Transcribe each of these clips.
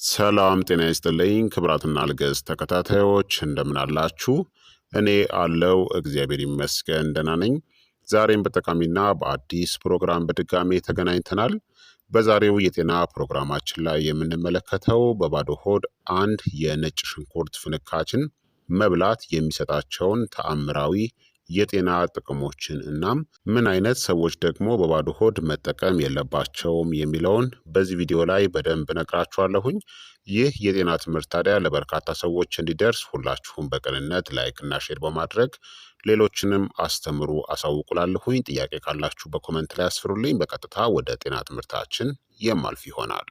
ሰላም ጤና ይስጥልኝ ክብራትና ልገስ ተከታታዮች እንደምን አላችሁ? እኔ አለው እግዚአብሔር ይመስገን ደህና ነኝ። ዛሬም በጠቃሚና በአዲስ ፕሮግራም በድጋሜ ተገናኝተናል። በዛሬው የጤና ፕሮግራማችን ላይ የምንመለከተው በባዶ ሆድ አንድ የነጭ ሽንኩርት ፍንካችን መብላት የሚሰጣቸውን ተአምራዊ የጤና ጥቅሞችን እናም ምን አይነት ሰዎች ደግሞ በባዶ ሆድ መጠቀም የለባቸውም የሚለውን በዚህ ቪዲዮ ላይ በደንብ ነግራችኋለሁኝ። ይህ የጤና ትምህርት ታዲያ ለበርካታ ሰዎች እንዲደርስ ሁላችሁም በቅንነት ላይክ እና ሼር በማድረግ ሌሎችንም አስተምሩ አሳውቁላለሁኝ። ጥያቄ ካላችሁ በኮመንት ላይ አስፍሩልኝ። በቀጥታ ወደ ጤና ትምህርታችን የማልፍ ይሆናል።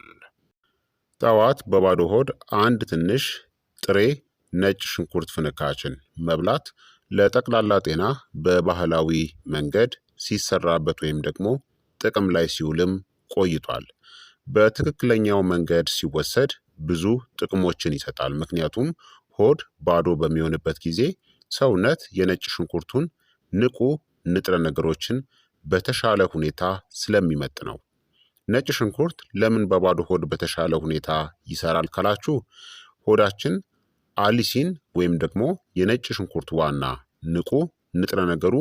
ጠዋት በባዶ ሆድ አንድ ትንሽ ጥሬ ነጭ ሽንኩርት ፍንካችን መብላት ለጠቅላላ ጤና በባህላዊ መንገድ ሲሰራበት ወይም ደግሞ ጥቅም ላይ ሲውልም ቆይቷል። በትክክለኛው መንገድ ሲወሰድ ብዙ ጥቅሞችን ይሰጣል። ምክንያቱም ሆድ ባዶ በሚሆንበት ጊዜ ሰውነት የነጭ ሽንኩርቱን ንቁ ንጥረ ነገሮችን በተሻለ ሁኔታ ስለሚመጥ ነው። ነጭ ሽንኩርት ለምን በባዶ ሆድ በተሻለ ሁኔታ ይሰራል ካላችሁ፣ ሆዳችን አሊሲን ወይም ደግሞ የነጭ ሽንኩርት ዋና ንቁ ንጥረ ነገሩ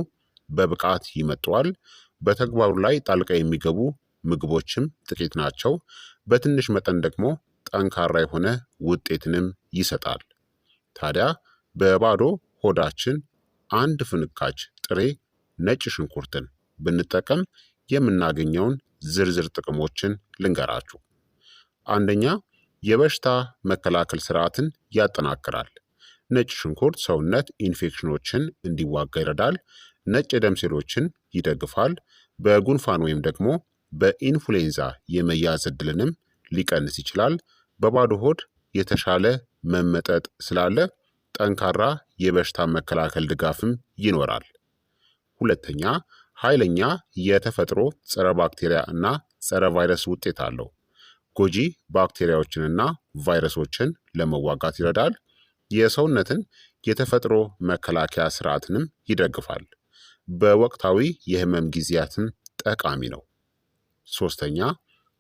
በብቃት ይመጠዋል። በተግባሩ ላይ ጣልቃ የሚገቡ ምግቦችም ጥቂት ናቸው። በትንሽ መጠን ደግሞ ጠንካራ የሆነ ውጤትንም ይሰጣል። ታዲያ በባዶ ሆዳችን አንድ ፍንካች ጥሬ ነጭ ሽንኩርትን ብንጠቀም የምናገኘውን ዝርዝር ጥቅሞችን ልንገራችሁ። አንደኛ፣ የበሽታ መከላከል ስርዓትን ያጠናክራል። ነጭ ሽንኩርት ሰውነት ኢንፌክሽኖችን እንዲዋጋ ይረዳል። ነጭ የደም ሴሎችን ይደግፋል። በጉንፋን ወይም ደግሞ በኢንፍሉዌንዛ የመያዝ ዕድልንም ሊቀንስ ይችላል። በባዶ ሆድ የተሻለ መመጠጥ ስላለ ጠንካራ የበሽታ መከላከል ድጋፍም ይኖራል። ሁለተኛ፣ ኃይለኛ የተፈጥሮ ጸረ ባክቴሪያ እና ጸረ ቫይረስ ውጤት አለው። ጎጂ ባክቴሪያዎችንና ቫይረሶችን ለመዋጋት ይረዳል። የሰውነትን የተፈጥሮ መከላከያ ስርዓትንም ይደግፋል። በወቅታዊ የህመም ጊዜያትም ጠቃሚ ነው። ሶስተኛ፣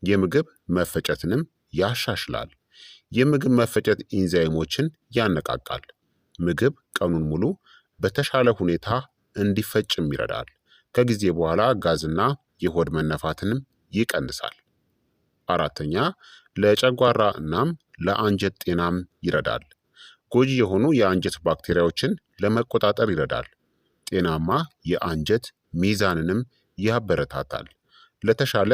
የምግብ መፈጨትንም ያሻሽላል። የምግብ መፈጨት ኢንዛይሞችን ያነቃቃል። ምግብ ቀኑን ሙሉ በተሻለ ሁኔታ እንዲፈጭም ይረዳል። ከጊዜ በኋላ ጋዝና የሆድ መነፋትንም ይቀንሳል። አራተኛ፣ ለጨጓራ እናም ለአንጀት ጤናም ይረዳል። ጎጂ የሆኑ የአንጀት ባክቴሪያዎችን ለመቆጣጠር ይረዳል። ጤናማ የአንጀት ሚዛንንም ያበረታታል። ለተሻለ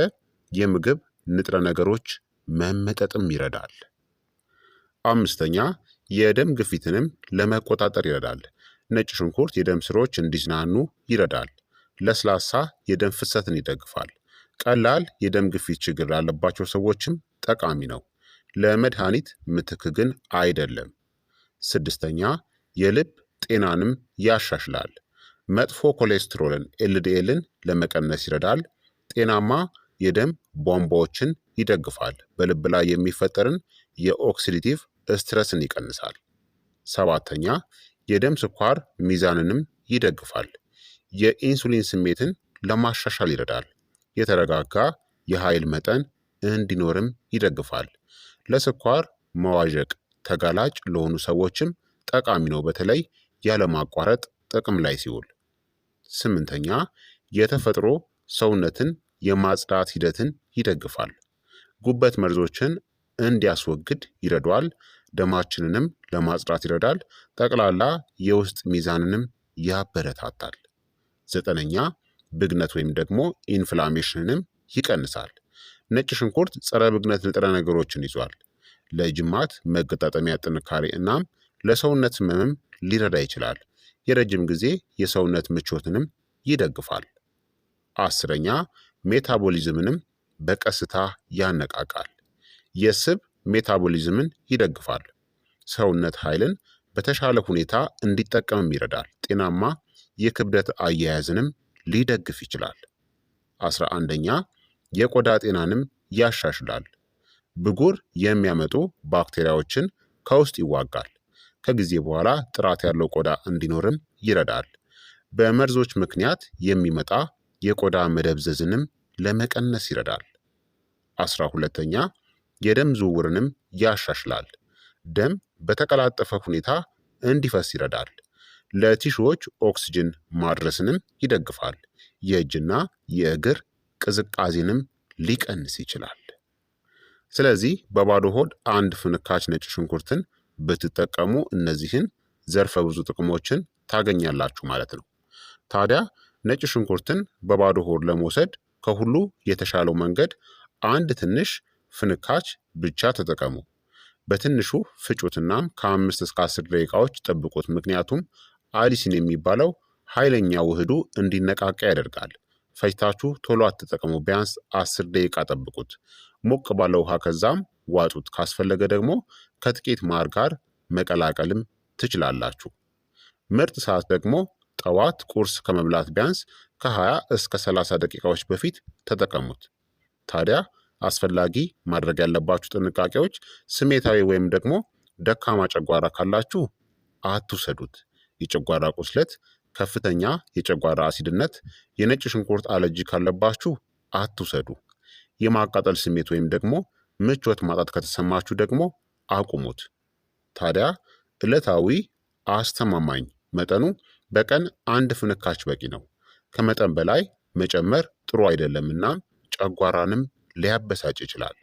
የምግብ ንጥረ ነገሮች መመጠጥም ይረዳል። አምስተኛ፣ የደም ግፊትንም ለመቆጣጠር ይረዳል። ነጭ ሽንኩርት የደም ስሮች እንዲዝናኑ ይረዳል። ለስላሳ የደም ፍሰትን ይደግፋል። ቀላል የደም ግፊት ችግር ላለባቸው ሰዎችም ጠቃሚ ነው። ለመድኃኒት ምትክ ግን አይደለም። ስድስተኛ፣ የልብ ጤናንም ያሻሽላል። መጥፎ ኮሌስትሮልን ኤልዲኤልን ለመቀነስ ይረዳል። ጤናማ የደም ቧንቧዎችን ይደግፋል። በልብ ላይ የሚፈጠርን የኦክሲዲቲቭ ስትረስን ይቀንሳል። ሰባተኛ፣ የደም ስኳር ሚዛንንም ይደግፋል። የኢንሱሊን ስሜትን ለማሻሻል ይረዳል። የተረጋጋ የኃይል መጠን እንዲኖርም ይደግፋል። ለስኳር መዋዠቅ ተጋላጭ ለሆኑ ሰዎችም ጠቃሚ ነው፣ በተለይ ያለማቋረጥ ጥቅም ላይ ሲውል። ስምንተኛ፣ የተፈጥሮ ሰውነትን የማጽዳት ሂደትን ይደግፋል። ጉበት መርዞችን እንዲያስወግድ ይረዳል። ደማችንንም ለማጽዳት ይረዳል። ጠቅላላ የውስጥ ሚዛንንም ያበረታታል። ዘጠነኛ፣ ብግነት ወይም ደግሞ ኢንፍላሜሽንንም ይቀንሳል። ነጭ ሽንኩርት ጸረ ብግነት ንጥረ ነገሮችን ይዟል። ለጅማት መገጣጠሚያ ጥንካሬ እናም ለሰውነት ህመምም ሊረዳ ይችላል። የረጅም ጊዜ የሰውነት ምቾትንም ይደግፋል። አስረኛ፣ ሜታቦሊዝምንም በቀስታ ያነቃቃል። የስብ ሜታቦሊዝምን ይደግፋል። ሰውነት ኃይልን በተሻለ ሁኔታ እንዲጠቀምም ይረዳል። ጤናማ የክብደት አያያዝንም ሊደግፍ ይችላል። 11ኛ፣ የቆዳ ጤናንም ያሻሽላል። ብጉር የሚያመጡ ባክቴሪያዎችን ከውስጥ ይዋጋል። ከጊዜ በኋላ ጥራት ያለው ቆዳ እንዲኖርም ይረዳል። በመርዞች ምክንያት የሚመጣ የቆዳ መደብዘዝንም ለመቀነስ ይረዳል። 12ኛ፣ የደም ዝውውርንም ያሻሽላል። ደም በተቀላጠፈ ሁኔታ እንዲፈስ ይረዳል። ለቲሹዎች ኦክስጅን ማድረስንም ይደግፋል። የእጅና የእግር ቅዝቃዜንም ሊቀንስ ይችላል። ስለዚህ በባዶ ሆድ አንድ ፍንካች ነጭ ሽንኩርትን ብትጠቀሙ እነዚህን ዘርፈ ብዙ ጥቅሞችን ታገኛላችሁ ማለት ነው። ታዲያ ነጭ ሽንኩርትን በባዶ ሆድ ለመውሰድ ከሁሉ የተሻለው መንገድ አንድ ትንሽ ፍንካች ብቻ ተጠቀሙ። በትንሹ ፍጩትናም ከ5 እስከ 10 ደቂቃዎች ጠብቁት። ምክንያቱም አሊሲን የሚባለው ኃይለኛ ውህዱ እንዲነቃቃ ያደርጋል። ፈጭታችሁ ቶሎ አትጠቀሙ። ቢያንስ 10 ደቂቃ ጠብቁት። ሞቅ ባለ ውሃ ከዛም ዋጡት። ካስፈለገ ደግሞ ከጥቂት ማር ጋር መቀላቀልም ትችላላችሁ። ምርጥ ሰዓት ደግሞ ጠዋት ቁርስ ከመብላት ቢያንስ ከ20 እስከ 30 ደቂቃዎች በፊት ተጠቀሙት። ታዲያ አስፈላጊ ማድረግ ያለባችሁ ጥንቃቄዎች፣ ስሜታዊ ወይም ደግሞ ደካማ ጨጓራ ካላችሁ አትውሰዱት። የጨጓራ ቁስለት፣ ከፍተኛ የጨጓራ አሲድነት፣ የነጭ ሽንኩርት አለርጂ ካለባችሁ አትውሰዱ። የማቃጠል ስሜት ወይም ደግሞ ምቾት ማጣት ከተሰማችሁ ደግሞ አቁሙት። ታዲያ ዕለታዊ አስተማማኝ መጠኑ በቀን አንድ ፍንካች በቂ ነው። ከመጠን በላይ መጨመር ጥሩ አይደለምና ጨጓራንም ሊያበሳጭ ይችላል።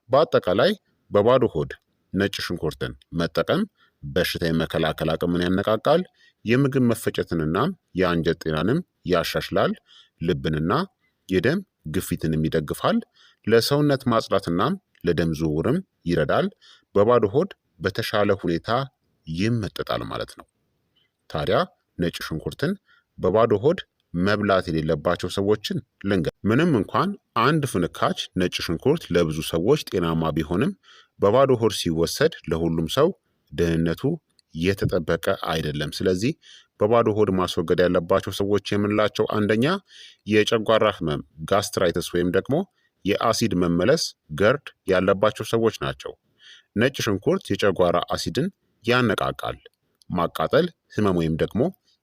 በአጠቃላይ በባዶ ሆድ ነጭ ሽንኩርትን መጠቀም በሽታ የመከላከል አቅምን ያነቃቃል፣ የምግብ መፈጨትንና የአንጀት ጤናንም ያሻሽላል፣ ልብንና የደም ግፊትንም ይደግፋል፣ ለሰውነት ማጽዳትናም ለደም ዝውውርም ይረዳል፣ በባዶ ሆድ በተሻለ ሁኔታ ይመጠጣል ማለት ነው። ታዲያ ነጭ ሽንኩርትን በባዶ ሆድ መብላት የሌለባቸው ሰዎችን ልንገር። ምንም እንኳን አንድ ፍንካች ነጭ ሽንኩርት ለብዙ ሰዎች ጤናማ ቢሆንም በባዶ ሆድ ሲወሰድ ለሁሉም ሰው ደህንነቱ የተጠበቀ አይደለም። ስለዚህ በባዶ ሆድ ማስወገድ ያለባቸው ሰዎች የምንላቸው አንደኛ የጨጓራ ህመም ጋስትራይተስ ወይም ደግሞ የአሲድ መመለስ ገርድ ያለባቸው ሰዎች ናቸው። ነጭ ሽንኩርት የጨጓራ አሲድን ያነቃቃል። ማቃጠል፣ ህመም ወይም ደግሞ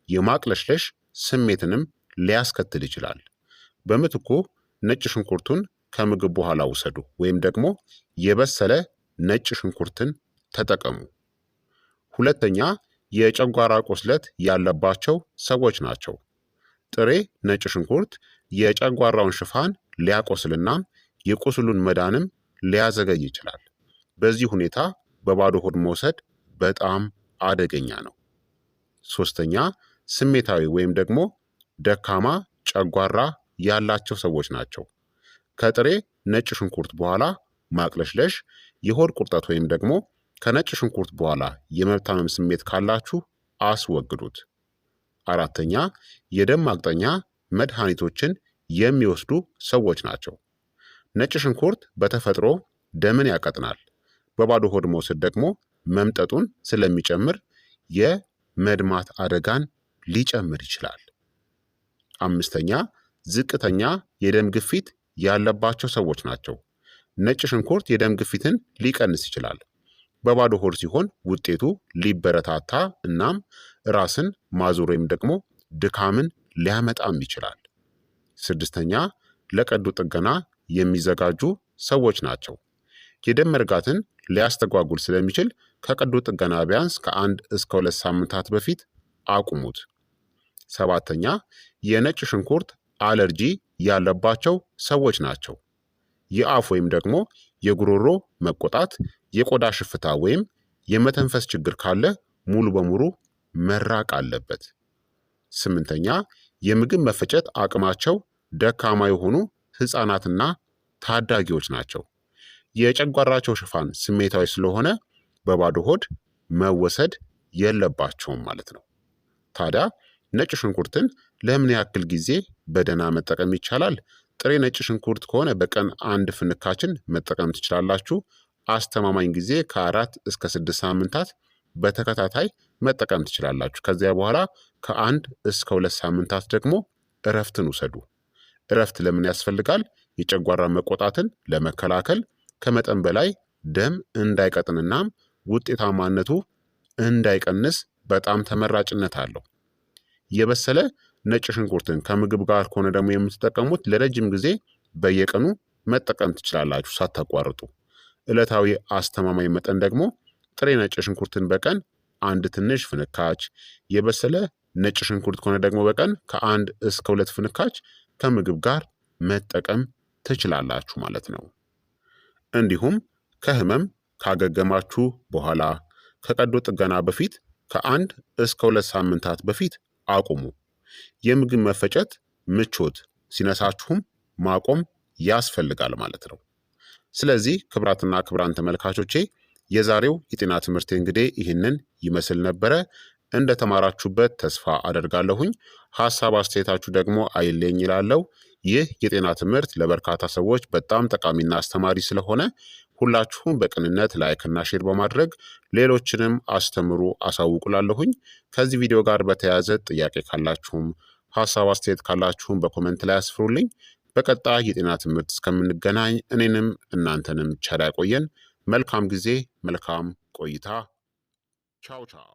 የማቅለሽለሽ ስሜትንም ሊያስከትል ይችላል። በምትኩ ነጭ ሽንኩርቱን ከምግብ በኋላ ውሰዱ ወይም ደግሞ የበሰለ ነጭ ሽንኩርትን ተጠቀሙ። ሁለተኛ የጨጓራ ቁስለት ያለባቸው ሰዎች ናቸው። ጥሬ ነጭ ሽንኩርት የጨጓራውን ሽፋን ሊያቆስልና የቁስሉን መዳንም ሊያዘገይ ይችላል። በዚህ ሁኔታ በባዶ ሆድ መውሰድ በጣም አደገኛ ነው። ሶስተኛ ስሜታዊ ወይም ደግሞ ደካማ ጨጓራ ያላቸው ሰዎች ናቸው። ከጥሬ ነጭ ሽንኩርት በኋላ ማቅለሽለሽ፣ የሆድ ቁርጠት ወይም ደግሞ ከነጭ ሽንኩርት በኋላ የመታመም ስሜት ካላችሁ አስወግዱት። አራተኛ የደም ማቅጠኛ መድኃኒቶችን የሚወስዱ ሰዎች ናቸው። ነጭ ሽንኩርት በተፈጥሮ ደምን ያቀጥናል። በባዶ ሆድ መውሰድ ደግሞ መምጠጡን ስለሚጨምር የመድማት አደጋን ሊጨምር ይችላል። አምስተኛ ዝቅተኛ የደም ግፊት ያለባቸው ሰዎች ናቸው። ነጭ ሽንኩርት የደም ግፊትን ሊቀንስ ይችላል። በባዶ ሆድ ሲሆን ውጤቱ ሊበረታታ እናም ራስን ማዞር ወይም ደግሞ ድካምን ሊያመጣም ይችላል። ስድስተኛ ለቀዶ ጥገና የሚዘጋጁ ሰዎች ናቸው። የደም መርጋትን ሊያስተጓጉል ስለሚችል ከቀዶ ጥገና ቢያንስ ከ1 እስከ 2 ሳምንታት በፊት አቁሙት። ሰባተኛ የነጭ ሽንኩርት አለርጂ ያለባቸው ሰዎች ናቸው። የአፍ ወይም ደግሞ የጉሮሮ መቆጣት፣ የቆዳ ሽፍታ ወይም የመተንፈስ ችግር ካለ ሙሉ በሙሉ መራቅ አለበት። ስምንተኛ የምግብ መፈጨት አቅማቸው ደካማ የሆኑ ህፃናትና ታዳጊዎች ናቸው። የጨጓራቸው ሽፋን ስሜታዊ ስለሆነ በባዶ ሆድ መወሰድ የለባቸውም ማለት ነው። ታዲያ ነጭ ሽንኩርትን ለምን ያክል ጊዜ በደህና መጠቀም ይቻላል? ጥሬ ነጭ ሽንኩርት ከሆነ በቀን አንድ ፍንካችን መጠቀም ትችላላችሁ። አስተማማኝ ጊዜ ከ4 እስከ 6 ሳምንታት በተከታታይ መጠቀም ትችላላችሁ። ከዚያ በኋላ ከ1 እስከ 2 ሳምንታት ደግሞ እረፍትን ውሰዱ። እረፍት ለምን ያስፈልጋል? የጨጓራ መቆጣትን ለመከላከል፣ ከመጠን በላይ ደም እንዳይቀጥንናም ውጤታማነቱ እንዳይቀንስ በጣም ተመራጭነት አለው። የበሰለ ነጭ ሽንኩርትን ከምግብ ጋር ከሆነ ደግሞ የምትጠቀሙት ለረጅም ጊዜ በየቀኑ መጠቀም ትችላላችሁ ሳታቋርጡ። ዕለታዊ አስተማማኝ መጠን ደግሞ ጥሬ ነጭ ሽንኩርትን በቀን አንድ ትንሽ ፍንካች፣ የበሰለ ነጭ ሽንኩርት ከሆነ ደግሞ በቀን ከአንድ እስከ 2 ፍንካች ከምግብ ጋር መጠቀም ትችላላችሁ ማለት ነው። እንዲሁም ከህመም ካገገማችሁ በኋላ ከቀዶ ጥገና በፊት ከአንድ እስከ 2 ሳምንታት በፊት አቁሙ። የምግብ መፈጨት ምቾት ሲነሳችሁም ማቆም ያስፈልጋል ማለት ነው። ስለዚህ ክቡራትና ክቡራን ተመልካቾቼ የዛሬው የጤና ትምህርት እንግዲህ ይህንን ይመስል ነበረ። እንደተማራችሁበት ተስፋ አደርጋለሁኝ። ሀሳብ አስተያየታችሁ ደግሞ አይለኝ ይላለው። ይህ የጤና ትምህርት ለበርካታ ሰዎች በጣም ጠቃሚና አስተማሪ ስለሆነ ሁላችሁም በቅንነት ላይክና ሼር በማድረግ ሌሎችንም አስተምሩ አሳውቁላለሁኝ። ከዚህ ቪዲዮ ጋር በተያያዘ ጥያቄ ካላችሁም ሀሳብ አስተያየት ካላችሁም በኮመንት ላይ አስፍሩልኝ። በቀጣይ የጤና ትምህርት እስከምንገናኝ እኔንም እናንተንም ቸር ያቆየን። መልካም ጊዜ፣ መልካም ቆይታ። ቻው ቻው።